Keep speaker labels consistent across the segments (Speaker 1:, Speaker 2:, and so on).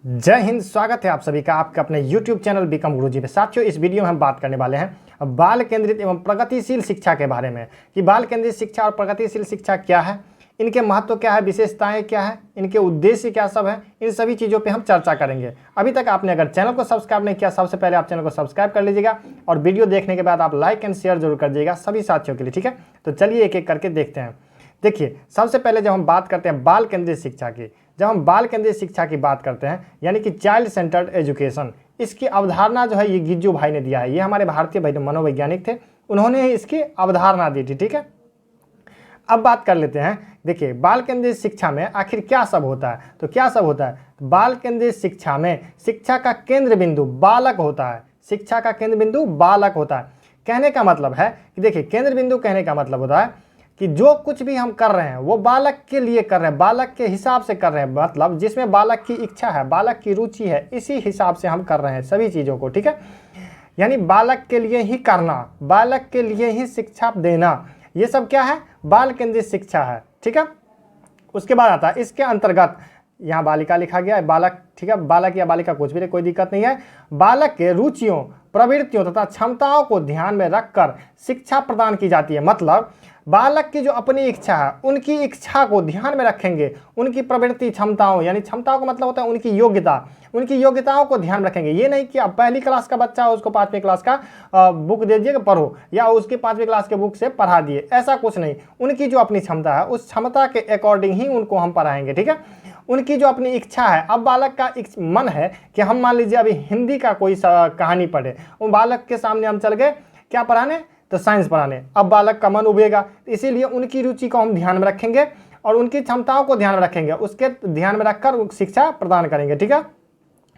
Speaker 1: जय हिंद। स्वागत है आप सभी का आपके अपने YouTube चैनल बीकॉम गुरुजी पे। साथियों, इस वीडियो में हम बात करने वाले हैं बाल केंद्रित एवं प्रगतिशील शिक्षा के बारे में कि बाल केंद्रित शिक्षा और प्रगतिशील शिक्षा क्या है, इनके महत्व क्या है, विशेषताएं क्या है, इनके उद्देश्य क्या सब है, इन सभी चीज़ों पे हम चर्चा करेंगे। अभी तक आपने अगर चैनल को सब्सक्राइब नहीं किया, सबसे पहले आप चैनल को सब्सक्राइब कर लीजिएगा और वीडियो देखने के बाद आप लाइक एंड शेयर जरूर कर दीजिएगा सभी साथियों के लिए, ठीक है। तो चलिए एक एक करके देखते हैं। देखिए, सबसे पहले जब हम बात करते हैं बाल केंद्रित शिक्षा की, जब हम बाल केंद्रित शिक्षा की बात करते हैं यानी कि चाइल्ड सेंटर्ड एजुकेशन, इसकी अवधारणा जो है ये गिज्जू भाई ने दिया है। ये हमारे भारतीय भाई मनोवैज्ञानिक थे, उन्होंने ही इसकी अवधारणा दी थी, ठीक है। अब बात कर लेते हैं। देखिए, बाल केंद्रित शिक्षा में आखिर क्या सब होता है, तो क्या सब होता है। बाल केंद्रित शिक्षा में शिक्षा का केंद्र बिंदु बालक होता है। शिक्षा का केंद्र बिंदु बालक होता है। कहने का मतलब है कि देखिए, केंद्र बिंदु कहने का मतलब होता है कि जो कुछ भी हम कर रहे हैं वो बालक के लिए कर रहे हैं, बालक के हिसाब से कर रहे हैं। मतलब जिसमें बालक की इच्छा है, बालक की रुचि है, इसी हिसाब से हम कर रहे हैं सभी चीज़ों को, ठीक है। यानी बालक के लिए ही करना, बालक के लिए ही शिक्षा देना, ये सब क्या है, बाल केंद्रित शिक्षा है, ठीक है। उसके बाद आता है इसके अंतर्गत, यहाँ बालिका लिखा गया है, बालक, ठीक है, बालक या बालिका कुछ भी, कोई दिक्कत नहीं है। बालक के रुचियों, प्रवृत्तियों तथा क्षमताओं को ध्यान में रखकर शिक्षा प्रदान की जाती है। मतलब बालक की जो अपनी इच्छा है, उनकी इच्छा को ध्यान में रखेंगे, उनकी प्रवृत्ति, क्षमताओं, यानी क्षमताओं का मतलब होता है उनकी योग्यता, उनकी योग्यताओं को ध्यान रखेंगे। ये नहीं कि अब पहली क्लास का बच्चा है उसको 5वीं क्लास का बुक दे दिए पढ़ो, या उसके 5वीं क्लास के बुक से पढ़ा दिए, ऐसा कुछ नहीं। उनकी जो अपनी क्षमता है उस क्षमता के अकॉर्डिंग ही उनको हम पढ़ाएंगे, ठीक है। उनकी जो अपनी इच्छा है, अब बालक का मन है कि हम मान लीजिए अभी हिंदी का कोई कहानी पढ़े, वो बालक के सामने हम चल गए क्या पढ़ाने, तो साइंस पढ़ाने। अब बालक का मन उबेगा, इसीलिए उनकी रुचि को हम ध्यान में रखेंगे और उनकी क्षमताओं को ध्यान में रखेंगे, उसके ध्यान में रखकर शिक्षा प्रदान करेंगे, ठीक है।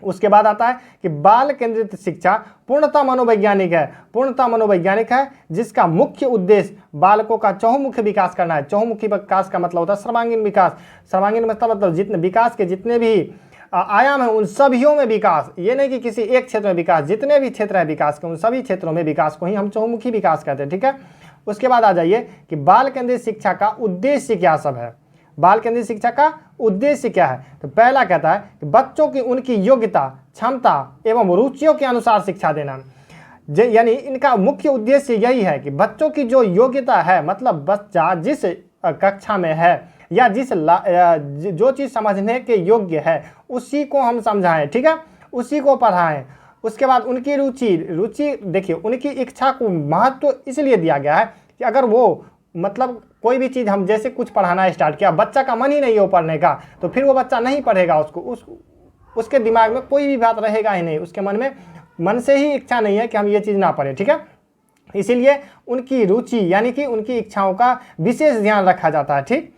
Speaker 1: उसके बाद आता है कि बाल केंद्रित शिक्षा पूर्णतः मनोवैज्ञानिक है। पूर्णतः मनोवैज्ञानिक है, जिसका मुख्य उद्देश्य बालकों का चहुमुखी विकास करना है। चहुमुखी विकास का मतलब होता है सर्वांगीण विकास। सर्वांगीण मतलब जितने विकास के जितने भी आयाम है उन सभियों में विकास, ये नहीं कि किसी एक क्षेत्र में विकास, जितने भी क्षेत्र है विकास के उन सभी क्षेत्रों में विकास को ही हम चहुमुखी विकास कहते हैं, ठीक है। उसके बाद आ जाइए कि बाल केंद्रित शिक्षा का उद्देश्य क्या सब है। बाल केंद्रित शिक्षा का उद्देश्य क्या है, तो पहला कहता है कि बच्चों की उनकी योग्यता, क्षमता एवं रुचियों के अनुसार शिक्षा देना। यानी इनका मुख्य उद्देश्य यही है कि बच्चों की जो योग्यता है, मतलब बच्चा जिस कक्षा में है या जो चीज़ समझने के योग्य है उसी को हम समझाएं, ठीक है, उसी को पढ़ाएं। उसके बाद उनकी रुचि देखिए, उनकी इच्छा को महत्व इसलिए दिया गया है कि अगर वो मतलब कोई भी चीज़ हम जैसे कुछ पढ़ाना स्टार्ट किया, बच्चा का मन ही नहीं हो पढ़ने का, तो फिर वो बच्चा नहीं पढ़ेगा, उसके दिमाग में कोई भी बात रहेगा ही नहीं, उसके मन से ही इच्छा नहीं है कि हम ये चीज़ ना पढ़ें, ठीक है। इसीलिए उनकी रुचि यानी कि उनकी इच्छाओं का विशेष ध्यान रखा जाता है, ठीक।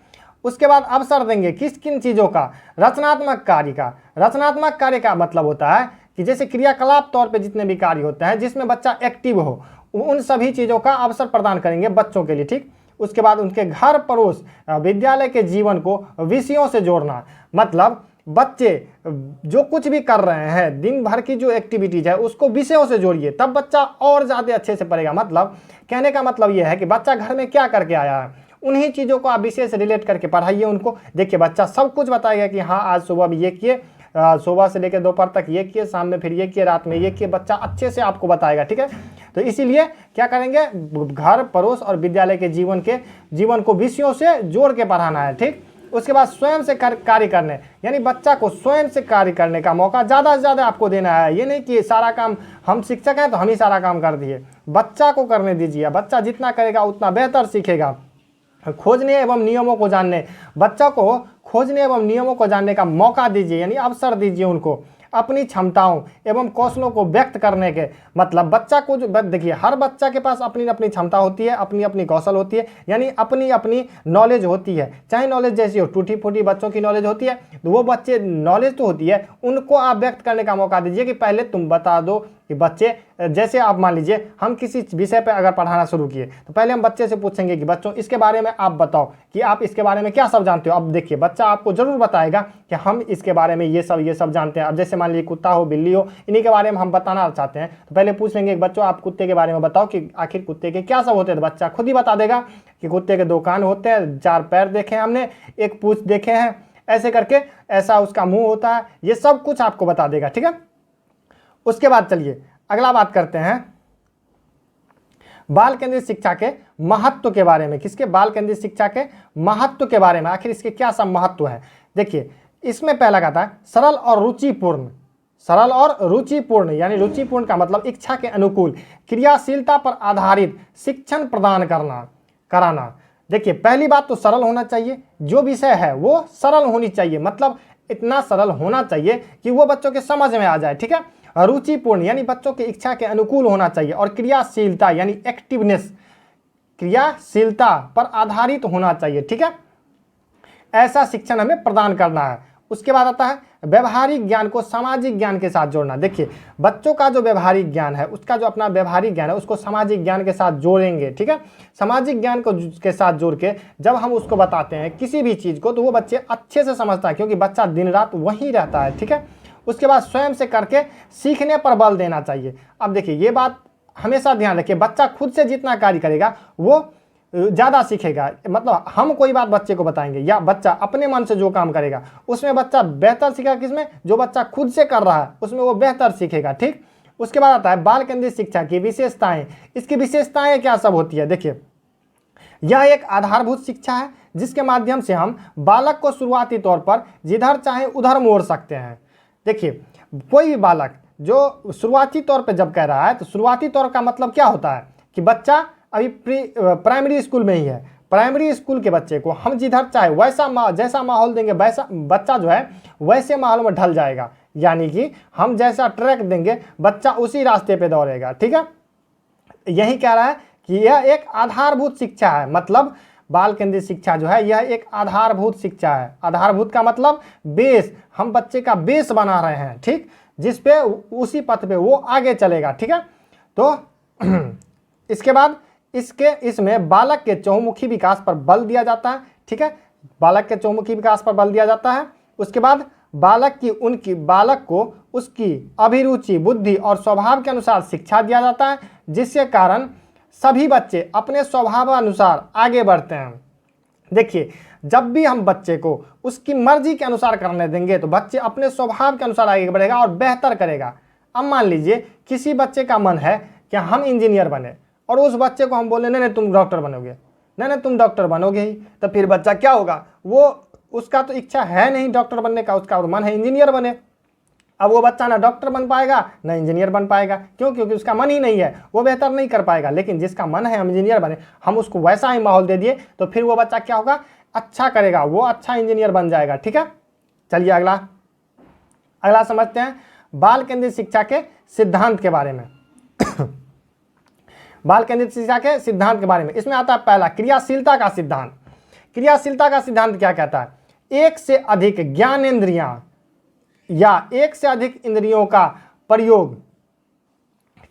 Speaker 1: उसके बाद अवसर देंगे किस किन चीज़ों का, रचनात्मक कार्य का। रचनात्मक कार्य का मतलब होता है कि जैसे क्रियाकलाप तौर पे जितने भी कार्य होते हैं जिसमें बच्चा एक्टिव हो, उन सभी चीज़ों का अवसर प्रदान करेंगे बच्चों के लिए, ठीक। उसके बाद उनके घर पड़ोस विद्यालय के जीवन को विषयों से जोड़ना। मतलब बच्चे जो कुछ भी कर रहे हैं, दिन भर की जो एक्टिविटीज है उसको विषयों से जोड़िए, तब बच्चा और ज़्यादा अच्छे से पढ़ेगा। मतलब कहने का मतलब यह है कि बच्चा घर में क्या करके आया है, उन्हीं चीज़ों को आप विषय से रिलेट करके पढ़ाइए उनको। देखिए, बच्चा सब कुछ बताएगा कि हाँ आज सुबह भी ये किए, सुबह से लेकर दोपहर तक ये किए, शाम में फिर ये किए, रात में ये किए, बच्चा अच्छे से आपको बताएगा, ठीक है। तो इसीलिए क्या करेंगे, घर पड़ोस और विद्यालय के जीवन को विषयों से जोड़ के पढ़ाना है, ठीक। उसके बाद स्वयं से कार्य करने, यानी बच्चा को स्वयं से कार्य करने का मौका ज़्यादा से ज़्यादा आपको देना है। ये नहीं कि सारा काम हम शिक्षक हैं तो हम ही सारा काम कर दिए, बच्चा को करने दीजिए। बच्चा जितना करेगा उतना बेहतर सीखेगा। खोजने एवं नियमों को जानने, बच्चा को खोजने एवं नियमों को जानने का मौका दीजिए, यानी अवसर दीजिए उनको अपनी क्षमताओं एवं कौशलों को व्यक्त करने के। मतलब बच्चा को जो देखिए, हर बच्चा के पास अपनी अपनी क्षमता होती है, अपनी अपनी कौशल होती है, यानी अपनी अपनी नॉलेज होती है। चाहे नॉलेज जैसी हो, टूटी फूटी बच्चों की नॉलेज होती है, तो वो बच्चे नॉलेज तो होती है, उनको आप व्यक्त करने का मौका दीजिए कि पहले तुम बता दो कि बच्चे, जैसे आप मान लीजिए हम किसी विषय पर अगर पढ़ाना शुरू किए तो पहले हम बच्चे से पूछेंगे कि बच्चों इसके बारे में आप बताओ कि आप इसके बारे में क्या सब जानते हो। अब देखिए, बच्चा आपको जरूर बताएगा कि हम इसके बारे में ये सब जानते हैं। अब जैसे मान लीजिए कुत्ता हो, बिल्ली हो, इन्हीं के बारे में हम बताना चाहते हैं, तो पहले पूछ लेंगे बच्चों आप कुत्ते के बारे में बताओ कि आखिर कुत्ते के क्या सब होते हैं। तो बच्चा खुद ही बता देगा कि कुत्ते के 2 कान होते हैं, 4 पैर देखे हैं हमने, 1 पूंछ देखे हैं, ऐसे करके ऐसा उसका मुंह होता है, ये सब कुछ आपको बता देगा। ठीक है, उसके बाद चलिए अगला बात करते हैं बाल केंद्रित शिक्षा के महत्व के बारे में। किसके? बाल केंद्रित शिक्षा के महत्व के बारे में। आखिर इसके क्या सब महत्व है? देखिए, इसमें पहला कहता है सरल और रुचिपूर्ण। सरल और रुचिपूर्ण यानी रुचिपूर्ण का मतलब इच्छा के अनुकूल क्रियाशीलता पर आधारित शिक्षण प्रदान कराना। देखिए, पहली बात तो सरल होना चाहिए, जो विषय है वो सरल होनी चाहिए, मतलब इतना सरल होना चाहिए कि वो बच्चों के समझ में आ जाए। ठीक है, रुचिपूर्ण यानी बच्चों की इच्छा के अनुकूल होना चाहिए, और क्रियाशीलता यानी एक्टिवनेस, क्रियाशीलता पर आधारित होना चाहिए। ठीक है, ऐसा शिक्षण हमें प्रदान करना है। उसके बाद आता है व्यवहारिक ज्ञान को सामाजिक ज्ञान के साथ जोड़ना। देखिए, बच्चों का जो व्यवहारिक ज्ञान है, उसका जो अपना व्यवहारिक ज्ञान है, उसको सामाजिक ज्ञान के साथ जोड़ेंगे। ठीक है, सामाजिक ज्ञान को के साथ जोड़ के जब हम उसको बताते हैं किसी भी चीज़ को, तो वो बच्चे अच्छे से समझता है, क्योंकि बच्चा दिन रात वहीं रहता है। ठीक है, उसके बाद स्वयं से करके सीखने पर बल देना चाहिए। अब देखिए, ये बात हमेशा ध्यान रखिए, बच्चा खुद से जितना कार्य करेगा वो ज़्यादा सीखेगा। मतलब हम कोई बात बच्चे को बताएंगे या बच्चा अपने मन से जो काम करेगा उसमें बच्चा बेहतर सीखेगा। किसमें? जो बच्चा खुद से कर रहा है उसमें वो बेहतर सीखेगा। ठीक, उसके बाद आता है बाल केंद्रित शिक्षा की विशेषताएं। इसकी विशेषताएं क्या सब होती है? देखिए, यह एक आधारभूत शिक्षा है जिसके माध्यम से हम बालक को शुरुआती तौर पर जिधर चाहे उधर मोड़ सकते हैं। देखिए, कोई भी बालक जो शुरुआती तौर पे जब कह रहा है, तो शुरुआती तौर का मतलब क्या होता है कि बच्चा अभी प्राइमरी स्कूल में ही है। प्राइमरी स्कूल के बच्चे को हम जिधर चाहे वैसा जैसा माहौल देंगे, वैसा बच्चा जो है वैसे माहौल में ढल जाएगा। यानी कि हम जैसा ट्रैक देंगे बच्चा उसी रास्ते पे दौड़ेगा। ठीक है, यही कह रहा है कि यह एक आधारभूत शिक्षा है। मतलब बाल केंद्रित शिक्षा जो है यह एक आधारभूत शिक्षा है। आधारभूत का मतलब बेस, हम बच्चे का बेस बना रहे हैं। ठीक, जिस पे उसी पथ पे वो आगे चलेगा। ठीक है, तो इसके बाद इसमें बालक के चहुमुखी विकास पर बल दिया जाता है। ठीक है, बालक के चहुमुखी विकास पर बल दिया जाता है। उसके बाद बालक को उसकी अभिरुचि, बुद्धि और स्वभाव के अनुसार शिक्षा दिया जाता है, जिसके कारण सभी बच्चे अपने स्वभाव अनुसार आगे बढ़ते हैं। देखिए, जब भी हम बच्चे को उसकी मर्जी के अनुसार करने देंगे तो बच्चे अपने स्वभाव के अनुसार आगे बढ़ेगा और बेहतर करेगा। अब मान लीजिए किसी बच्चे का मन है कि हम इंजीनियर बने, और उस बच्चे को हम बोले नहीं तुम डॉक्टर बनोगे, नहीं तुम डॉक्टर बनोगे ही, तो फिर बच्चा क्या होगा? वो उसका तो इच्छा है नहीं डॉक्टर बनने का, उसका मन है इंजीनियर बने। अब वो बच्चा ना डॉक्टर बन पाएगा ना इंजीनियर बन पाएगा। क्यों? क्योंकि उसका मन ही नहीं है, वो बेहतर नहीं कर पाएगा। लेकिन जिसका मन है हम इंजीनियर बने, हम उसको वैसा ही माहौल दे दिए तो फिर वो बच्चा क्या होगा? अच्छा करेगा, वो अच्छा इंजीनियर बन जाएगा। ठीक है, चलिए अगला समझते हैं बाल केंद्रित शिक्षा के सिद्धांत के बारे में। बाल केंद्रित शिक्षा के सिद्धांत के बारे में इसमें आता है पहला क्रियाशीलता का सिद्धांत। क्रियाशीलता का सिद्धांत क्या कहता है? एक से अधिक ज्ञानेंद्रियां या एक से अधिक इंद्रियों का प्रयोग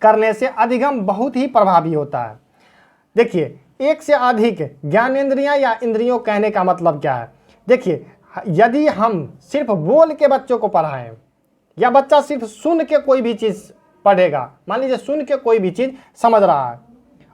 Speaker 1: करने से अधिगम बहुत ही प्रभावी होता है। देखिए, एक से अधिक ज्ञानेंद्रियां या इंद्रियों कहने का मतलब क्या है? देखिए, यदि हम सिर्फ बोल के बच्चों को पढ़ाएं या बच्चा सिर्फ सुन के कोई भी चीज़ पढ़ेगा, मान लीजिए सुन के कोई भी चीज़ समझ रहा है,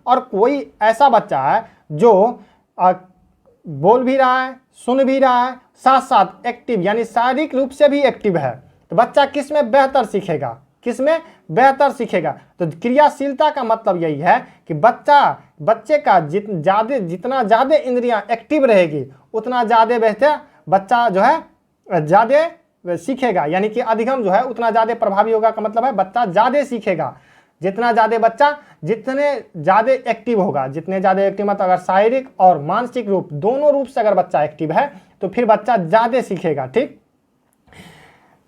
Speaker 1: और कोई ऐसा बच्चा है जो बोल भी रहा है, सुन भी रहा है, साथ साथ एक्टिव यानी शारीरिक रूप से भी एक्टिव है, तो बच्चा किस में बेहतर सीखेगा? किस में बेहतर सीखेगा? तो क्रियाशीलता का मतलब यही है कि बच्चे का जितना ज़्यादा इंद्रियां एक्टिव रहेगी उतना ज़्यादा बेहतर बच्चा जो है ज़्यादा सीखेगा। यानी कि अधिगम जो है उतना ज़्यादा प्रभावी होगा का मतलब है बच्चा ज़्यादा सीखेगा। जितना ज़्यादा एक्टिव होगा, जितने ज़्यादा एक्टिव मतलब अगर शारीरिक और मानसिक रूप दोनों रूप से अगर बच्चा एक्टिव है तो फिर बच्चा ज़्यादा सीखेगा। ठीक,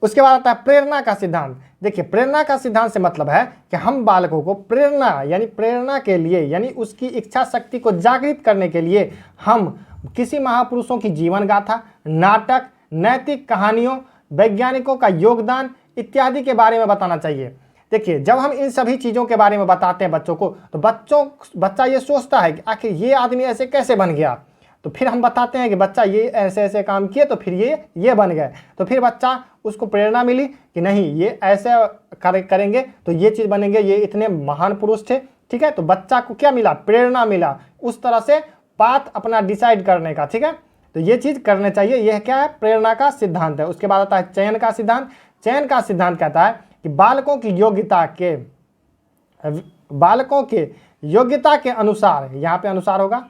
Speaker 1: उसके बाद आता है प्रेरणा का सिद्धांत। देखिए, प्रेरणा का सिद्धांत से मतलब है कि हम बालकों को प्रेरणा के लिए यानी उसकी इच्छा शक्ति को जागृत करने के लिए हम किसी महापुरुषों की जीवन गाथा, नाटक, नैतिक कहानियों, वैज्ञानिकों का योगदान इत्यादि के बारे में बताना चाहिए। देखिए, जब हम इन सभी चीज़ों के बारे में बताते हैं बच्चों को, तो बच्चा ये सोचता है कि आखिर ये आदमी ऐसे कैसे बन गया, तो फिर हम बताते हैं कि बच्चा ये ऐसे ऐसे काम किए तो फिर ये बन गए, तो फिर बच्चा उसको प्रेरणा मिली कि नहीं ये ऐसे करेंगे तो ये चीज़ बनेंगे, ये इतने महान पुरुष थे। ठीक है, तो बच्चा को क्या मिला? प्रेरणा मिला, उस तरह से बात अपना डिसाइड करने का। ठीक है, तो ये चीज़ करने चाहिए। यह क्या है? प्रेरणा का सिद्धांत है। उसके बाद आता है चयन का सिद्धांत। चयन का सिद्धांत कहता है कि बालकों के योग्यता के अनुसार, यहाँ पे अनुसार होगा,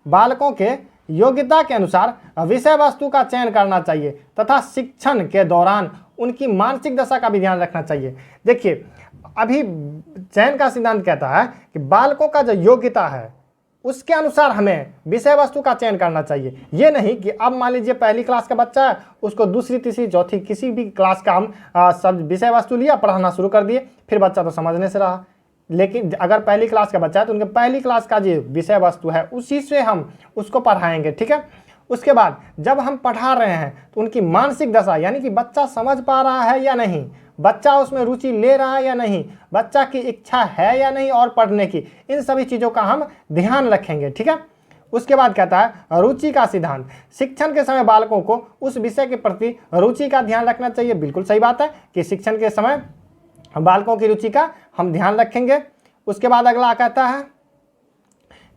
Speaker 1: बालकों के योग्यता के अनुसार विषय वस्तु का चयन करना चाहिए तथा शिक्षण के दौरान उनकी मानसिक दशा का भी ध्यान रखना चाहिए। देखिए, अभी चयन का सिद्धांत कहता है कि बालकों का जो योग्यता है उसके अनुसार हमें विषय वस्तु का चयन करना चाहिए। ये नहीं कि अब मान लीजिए पहली क्लास का बच्चा है, उसको दूसरी तीसरी चौथी किसी भी क्लास का हम सब विषय वस्तु लिया, पढ़ाना शुरू कर दिए, फिर बच्चा तो समझने से रहा। लेकिन अगर पहली क्लास का बच्चा है तो उनके पहली क्लास का जो विषय वस्तु है उसी से हम उसको पढ़ाएंगे, ठीक है। उसके बाद जब हम पढ़ा रहे हैं तो उनकी मानसिक दशा, यानी कि बच्चा समझ पा रहा है या नहीं, बच्चा उसमें रुचि ले रहा है या नहीं, बच्चा की इच्छा है या नहीं और पढ़ने की, इन सभी चीज़ों का हम ध्यान रखेंगे, ठीक है। उसके बाद कहता है रुचि का सिद्धांत। शिक्षण के समय बालकों को उस विषय के प्रति रुचि का ध्यान रखना चाहिए। बिल्कुल सही बात है कि शिक्षण के समय बालकों की रुचि का हम ध्यान रखेंगे। उसके बाद अगला कहता है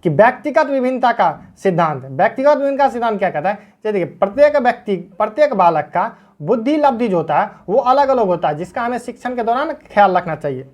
Speaker 1: कि व्यक्तिगत विभिन्नता का सिद्धांत। व्यक्तिगत विभिन्नता का सिद्धांत क्या कहता है? देखिए, प्रत्येक बालक का बुद्धि लब्धि जो होता है वो अलग अलग होता है, जिसका हमें शिक्षण के दौरान ख्याल रखना चाहिए।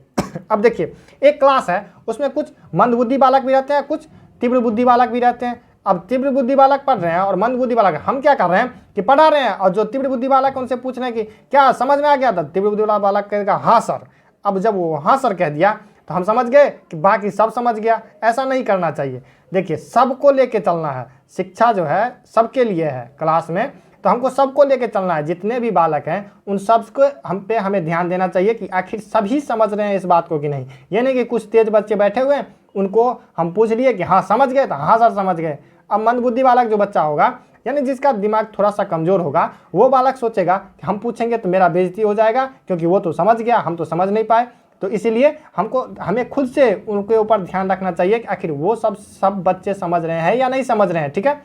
Speaker 1: अब देखिए, एक क्लास है, उसमें कुछ मंदबुद्धि बालक भी रहते हैं, कुछ तीव्र बुद्धि बालक भी रहते हैं। अब तीव्र बुद्धि बालक पढ़ रहे हैं और मंद बुद्धि बालक, हम क्या कर रहे हैं कि पढ़ा रहे हैं, और जो तीव्र बुद्धि बालक है उनसे पूछ रहे हैं कि क्या समझ में आ गया था? तीव्र बुद्धि वाला बालक कहेगा हाँ सर। अब जब वो हाँ सर कह दिया तो हम समझ गए कि बाकी सब समझ गया। ऐसा नहीं करना चाहिए। देखिए, सबको लेके चलना है। शिक्षा जो है सबके लिए है क्लास में, तो हमको सबको लेके चलना है। जितने भी बालक हैं उन सबको हमें ध्यान देना चाहिए कि आखिर सभी समझ रहे हैं इस बात को कि नहीं। ये नहीं कि कुछ तेज बच्चे बैठे हुए हैं, उनको हम पूछ लिए कि हाँ समझ गए, तो हाँ सर समझ गए। अब मंदबुद्धि बालक जो बच्चा होगा, यानी जिसका दिमाग थोड़ा सा कमज़ोर होगा, वो बालक सोचेगा कि हम पूछेंगे तो मेरा बेइज्जती हो जाएगा, क्योंकि वो तो समझ गया, हम तो समझ नहीं पाए। तो इसीलिए हमें खुद से उनके ऊपर ध्यान रखना चाहिए कि आखिर वो सब बच्चे समझ रहे हैं या नहीं समझ रहे हैं, ठीक है।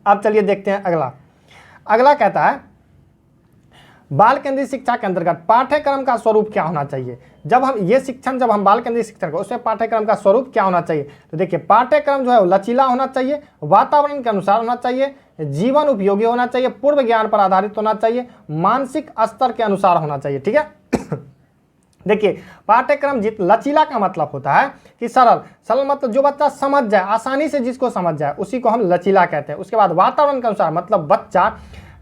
Speaker 1: अब चलिए देखते हैं अगला कहता है बाल केंद्रित शिक्षा के अंतर्गत पाठ्यक्रम का स्वरूप क्या होना चाहिए। जब हम बाल केंद्रित शिक्षण को, उसमें पाठ्यक्रम का स्वरूप क्या होना चाहिए? तो देखिए, पाठ्यक्रम जो है वो लचीला होना चाहिए, वातावरण के अनुसार होना चाहिए, जीवन उपयोगी होना चाहिए, पूर्व ज्ञान पर आधारित होना चाहिए, मानसिक स्तर के अनुसार होना चाहिए, ठीक है। देखिए, पाठ्यक्रम लचीला का मतलब होता है कि सरल मतलब जो बच्चा समझ जाए, आसानी से जिसको समझ जाए उसी को हम लचीला कहते हैं। उसके बाद वातावरण के अनुसार, मतलब बच्चा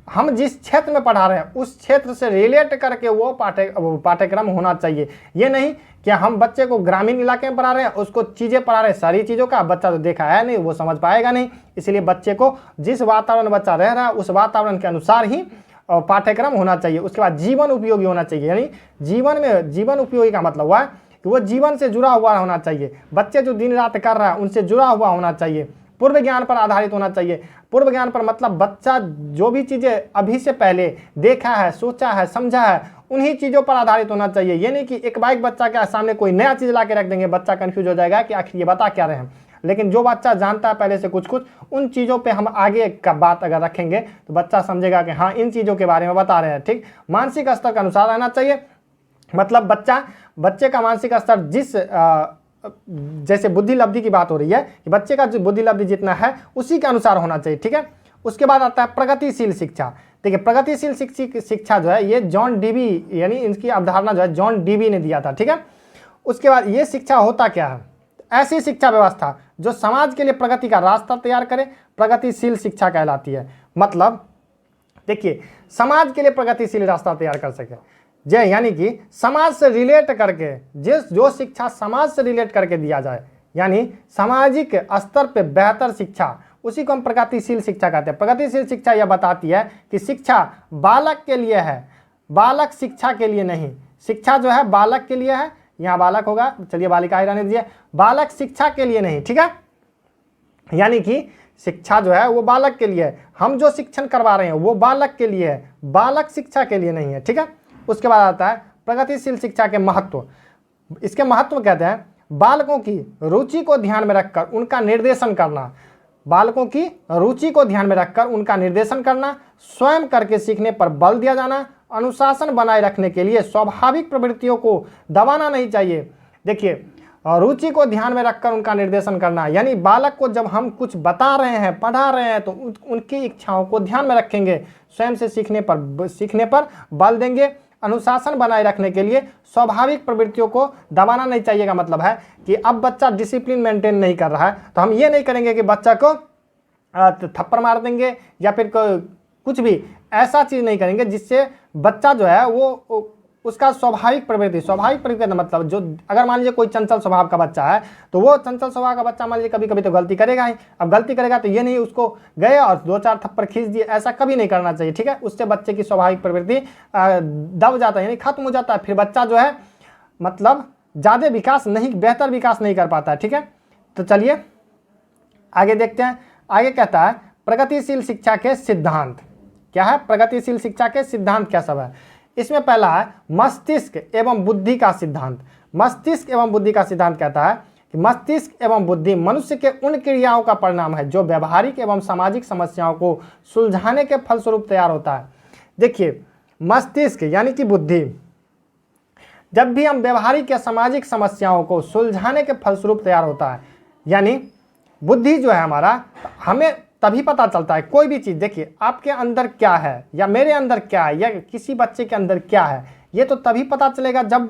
Speaker 1: हम जिस क्षेत्र में पढ़ा रहे हैं उस क्षेत्र से रिलेट करके वो पाठ्यक्रम होना चाहिए। ये नहीं कि हम बच्चे को ग्रामीण इलाके में पढ़ा रहे हैं, उसको चीज़ें पढ़ा रहे हैं, सारी चीज़ों का बच्चा तो देखा है नहीं, वो समझ पाएगा नहीं। इसलिए बच्चे को जिस वातावरण में बच्चा रह रहा है उस वातावरण के अनुसार ही पाठ्यक्रम होना चाहिए। उसके बाद जीवन उपयोगी होना चाहिए, यानी जीवन उपयोगी का मतलब हुआ कि वो जीवन से जुड़ा हुआ होना चाहिए। बच्चे जो दिन रात कर रहा है उनसे जुड़ा हुआ होना चाहिए। पूर्व ज्ञान पर आधारित होना चाहिए। पूर्व ज्ञान पर मतलब बच्चा जो भी चीज़ें अभी से पहले देखा है, सोचा है, समझा है, उन्हीं चीज़ों पर आधारित होना चाहिए। ये नहीं कि एक बाइक बच्चा के सामने कोई नया चीज़ ला के रख देंगे, बच्चा कन्फ्यूज हो जाएगा कि आखिर ये बता क्या रहे हैं। लेकिन जो बच्चा जानता है पहले से कुछ उन चीज़ों पे हम आगे का बात अगर रखेंगे तो बच्चा समझेगा कि हाँ इन चीज़ों के बारे में बता रहे हैं, ठीक। मानसिक स्तर के अनुसार रहना चाहिए, मतलब बच्चे का मानसिक स्तर जैसे बुद्धि लब्धि की बात हो रही है कि बच्चे का जो बुद्धि लब्धि जितना है उसी के अनुसार होना चाहिए, ठीक है। उसके बाद आता है प्रगतिशील शिक्षा। देखिए, प्रगतिशील शिक्षा जो है ये जॉन डीवी, यानी इनकी अवधारणा जो है जॉन डीवी ने दिया था, ठीक है। उसके बाद ये शिक्षा होता क्या है? ऐसी शिक्षा व्यवस्था जो समाज के लिए प्रगति का रास्ता तैयार करे, प्रगतिशील शिक्षा कहलाती है। मतलब देखिए, समाज के लिए प्रगतिशील रास्ता तैयार कर सके, यानी कि समाज से रिलेट करके जो शिक्षा समाज से रिलेट करके दिया जाए, यानी सामाजिक स्तर पे बेहतर शिक्षा, उसी को हम प्रगतिशील शिक्षा कहते हैं। प्रगतिशील शिक्षा यह बताती है कि शिक्षा बालक के लिए है, बालक शिक्षा के लिए नहीं। शिक्षा जो है बालक के लिए है, यहाँ बालक होगा, चलिए बालिकाएं रहने दीजिए, बालक शिक्षा के लिए नहीं, ठीक है। यानी कि शिक्षा जो है वो बालक के लिए है, हम जो शिक्षण करवा रहे हैं वो बालक के लिए है, बालक शिक्षा के लिए नहीं है, ठीक है। उसके बाद आता है प्रगतिशील शिक्षा के महत्व। इसके महत्व कहते हैं बालकों की रुचि को ध्यान में रखकर उनका निर्देशन करना, बालकों की रुचि को ध्यान में रखकर उनका निर्देशन करना, स्वयं करके सीखने पर बल दिया जाना, अनुशासन बनाए रखने के लिए स्वाभाविक प्रवृत्तियों को दबाना नहीं चाहिए। देखिए, और रुचि को ध्यान में रखकर उनका निर्देशन करना, यानी बालक को जब हम कुछ बता रहे हैं, पढ़ा रहे हैं, तो उनकी इच्छाओं को ध्यान में रखेंगे, स्वयं से सीखने पर बल देंगे। अनुशासन बनाए रखने के लिए स्वाभाविक प्रवृत्तियों को दबाना नहीं चाहिए का मतलब है कि अब बच्चा डिसिप्लिन मेंटेन नहीं कर रहा है तो हम ये नहीं करेंगे कि बच्चा को थप्पड़ मार देंगे या फिर कुछ भी ऐसा चीज़ नहीं करेंगे जिससे बच्चा जो है वो उसका स्वाभाविक प्रवृत्ति का मतलब जो, अगर मान लीजिए कोई चंचल स्वभाव का बच्चा है तो वो चंचल स्वभाव का बच्चा मान लीजिए कभी कभी तो गलती करेगा ही। अब गलती करेगा तो ये नहीं उसको गए और 2-4 थप्पड़ खींच दिए, ऐसा कभी नहीं करना चाहिए, ठीक है। उससे बच्चे की स्वाभाविक प्रवृत्ति दब जाता है, यानी खत्म हो जाता है, फिर बच्चा जो है मतलब ज़्यादा बेहतर विकास नहीं कर पाता है, ठीक है। तो चलिए आगे देखते हैं। आगे कहता है प्रगतिशील शिक्षा के सिद्धांत। क्या है? प्रगतिशील शिक्षा के सिद्धांत क्या सब है? इसमें पहला है मस्तिष्क एवं बुद्धि का सिद्धांत। मस्तिष्क एवं बुद्धि का सिद्धांत कहता है कि मस्तिष्क एवं बुद्धि मनुष्य के उन क्रियाओं का परिणाम है जो व्यवहारिक एवं सामाजिक समस्याओं को सुलझाने के फलस्वरूप तैयार होता है। देखिए, मस्तिष्क यानी कि बुद्धि, जब भी हम व्यवहारिक या सामाजिक समस्याओं को सुलझाने के फलस्वरूप तैयार होता है, यानी बुद्धि जो है हमारा, हमें तभी पता चलता है कोई भी चीज़। देखिए, आपके अंदर क्या है या मेरे अंदर क्या है या किसी बच्चे के अंदर क्या है, ये तो तभी पता चलेगा जब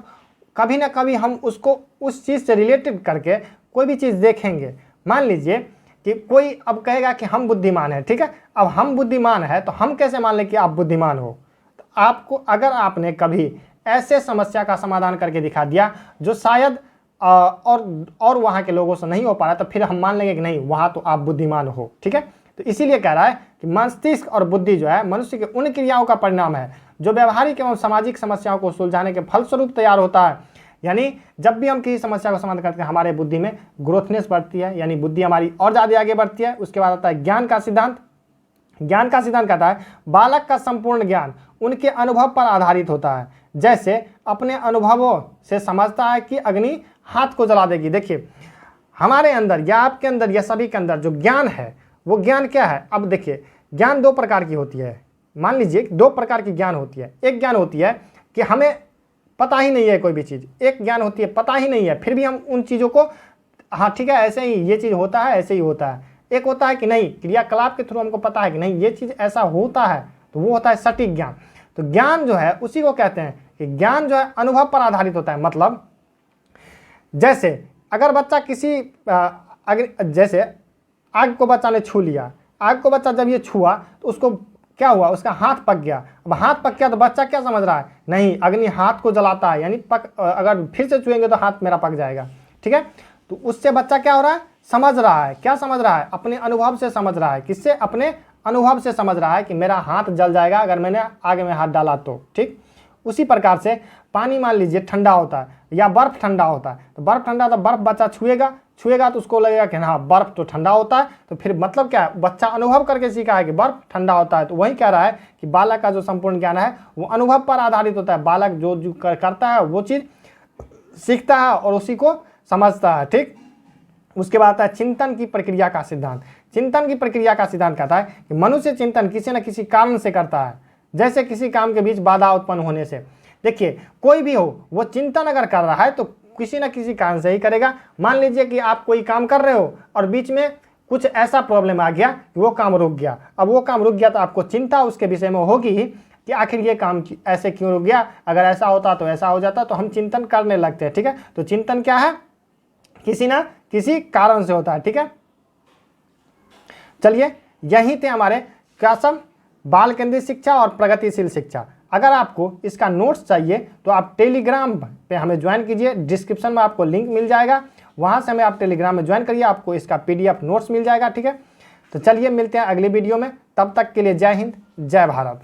Speaker 1: कभी ना कभी हम उसको उस चीज़ से रिलेटेड करके कोई भी चीज़ देखेंगे। मान लीजिए कि कोई अब कहेगा कि हम बुद्धिमान हैं, ठीक है। अब हम बुद्धिमान है तो हम कैसे मान लें कि आप बुद्धिमान हो? तो आपको, अगर आपने कभी ऐसे समस्या का समाधान करके दिखा दिया जो शायद और वहाँ के लोगों से नहीं हो पा रहा, तो फिर हम मान लेंगे कि नहीं, वहाँ तो आप बुद्धिमान हो, ठीक है। तो इसीलिए कह रहा है कि मस्तिष्क और बुद्धि जो है मनुष्य के उन क्रियाओं का परिणाम है जो व्यवहारिक एवं सामाजिक समस्याओं को सुलझाने के फलस्वरूप तैयार होता है। यानी जब भी हम किसी समस्या का समाधान करते हैं, हमारे बुद्धि में ग्रोथनेस बढ़ती है, यानी बुद्धि हमारी और ज़्यादा आगे बढ़ती है। उसके बाद आता है ज्ञान का सिद्धांत। ज्ञान का सिद्धांत कहता है बालक का संपूर्ण ज्ञान उनके अनुभव पर आधारित होता है, जैसे अपने अनुभवों से समझता है कि अग्नि हाथ को जला देगी। देखिए, हमारे अंदर या आपके अंदर या सभी के अंदर जो ज्ञान है वो ज्ञान क्या है? अब देखिए, ज्ञान 2 प्रकार की होती है। मान लीजिए 2 प्रकार की ज्ञान होती है। एक ज्ञान होती है कि हमें पता ही नहीं है कोई भी चीज़, एक ज्ञान होती है पता ही नहीं है फिर भी हम उन चीज़ों को, हाँ ठीक है ऐसे ही ये चीज़ होता है, ऐसे ही होता है। एक होता है कि नहीं, क्रियाकलाप के थ्रू हमको पता है कि नहीं ये चीज़ ऐसा होता है, तो वो होता है सटीक ज्ञान। तो ज्ञान जो है उसी को कहते हैं कि ज्ञान जो है अनुभव पर आधारित होता है। मतलब जैसे अगर बच्चा जैसे आग को बच्चा ने छू लिया, आग को बच्चा जब ये छुआ तो उसको क्या हुआ, उसका हाथ पक गया। अब हाथ पक गया तो बच्चा क्या समझ रहा है, नहीं अग्नि हाथ को जलाता है, यानी अगर फिर से छुएंगे तो हाथ मेरा पक जाएगा, ठीक है। तो उससे बच्चा क्या हो रहा है, समझ रहा है। क्या समझ रहा है? अपने अनुभव से समझ रहा है। किससे? अपने अनुभव से समझ रहा है कि मेरा हाथ जल जाएगा अगर मैंने आग में हाथ डाला तो, ठीक। उसी प्रकार से पानी मान लीजिए ठंडा होता है या बर्फ ठंडा होता है, तो बर्फ ठंडा तो बर्फ बच्चा छुएगा तो उसको लगेगा कि हाँ बर्फ तो ठंडा होता है। तो फिर मतलब क्या है, बच्चा अनुभव करके सीखा है कि बर्फ ठंडा होता है। तो वही कह रहा है कि बालक का जो संपूर्ण ज्ञान है वो अनुभव पर आधारित होता है। बालक जो करता है वो चीज़ सीखता है और उसी को समझता है, ठीक। उसके बाद आता है चिंतन की प्रक्रिया का सिद्धांत। चिंतन की प्रक्रिया का सिद्धांत कहता है कि मनुष्य चिंतन किसी न किसी कारण से करता है, जैसे किसी काम के बीच बाधा उत्पन्न होने से। देखिए, कोई भी हो वो चिंतन अगर कर रहा है तो किसी न किसी कारण से ही करेगा। मान लीजिए कि आप कोई काम कर रहे हो और बीच में कुछ ऐसा प्रॉब्लम आ गया कि वो काम रुक गया। अब वो काम रुक गया तो आपको चिंता उसके विषय में होगी कि आखिर ये काम ऐसे क्यों रुक गया, अगर ऐसा होता तो ऐसा हो जाता, तो हम चिंतन करने लगते हैं, ठीक है। तो चिंतन क्या है, किसी ना किसी कारण से होता है, ठीक है। चलिए, यही थे हमारे क्या सब, बाल केंद्रित शिक्षा और प्रगतिशील शिक्षा। अगर आपको इसका नोट्स चाहिए तो आप टेलीग्राम पे हमें ज्वाइन कीजिए, डिस्क्रिप्शन में आपको लिंक मिल जाएगा, वहाँ से हमें आप टेलीग्राम में ज्वाइन करिए, आपको इसका PDF नोट्स मिल जाएगा, ठीक है। तो चलिए मिलते हैं अगली वीडियो में, तब तक के लिए जय हिंद, जय भारत।